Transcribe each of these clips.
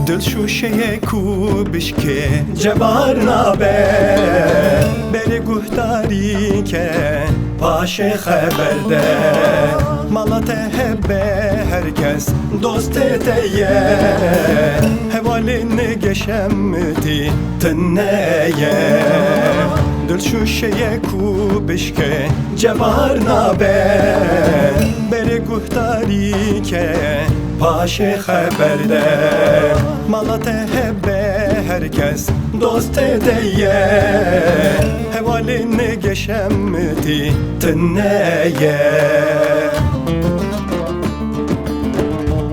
دل شوشەیە کو بشکێ جەبار نابێ بەرێ گوهداریکە پاشێ خەبەردە مەڵەتە هەبێ هەرکەس دۆستێ تەیە هەوالێ نەگەشەمتی تنەیە دل شوشەیە کو بشکێ جەبار نابێ بەرێ گوهداریکە پاشێ خەبەردە مەڵەتە هەبێ هەرکەس دۆستێ دەیە هەوالێ نەگەشەمتی تنەیە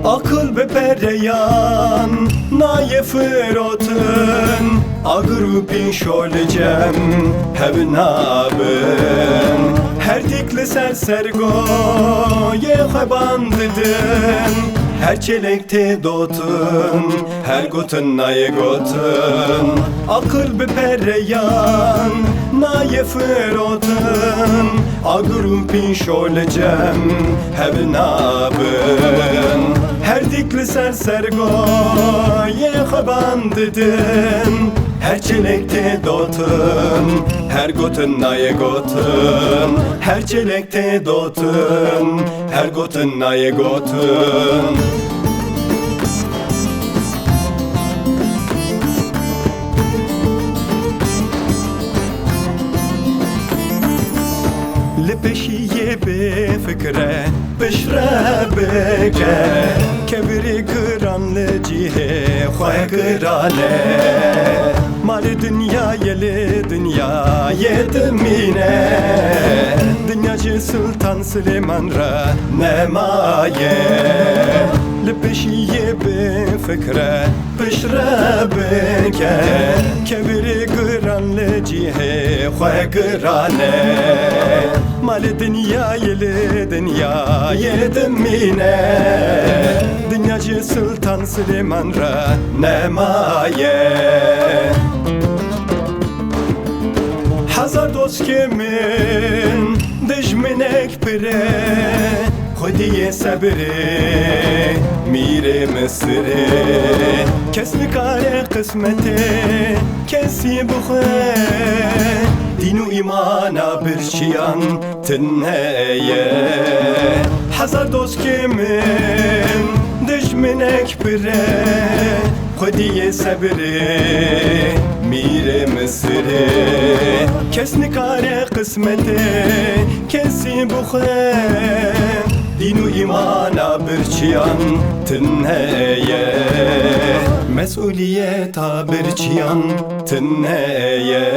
Akıl be pereyan naye fırotun Agrupin şolcem hev nabın Her dikli sersergo ye xebandidin Her çelekte dotun her gotun naye gotun Akıl be pereyan naye fırotun Agrupin şolcem hev nabın Her dikli sersergoye xebandidin Her çelekte dotun her gotun naye gotun Her çelekte dotun her gotun naye gotun لپشیه به فکره بشره بگه کبری گران لجیه خواه گرانه مال dünya yeli dünya yedimine Dünyacı Sultan Süleyman ra nemaye لپشیه به فکره بشره بگه کبری گران لجیه خواه گرانه مال dünya yedimine Dünyacı Sultan Süleyman ra nemaye Hazar dost kimin dejminek pire Xudiye sabri mire mesri Kes nikare kısmeti kesi buxe Dinu imana birçiyan tinneye Hazar dost kimin dejminek pire Xudiye sabri mire mesri Kes nikare kısmeti kesi buxe Dinu imana birçiyan tinneye Mesuliyeta birçiyan tinneye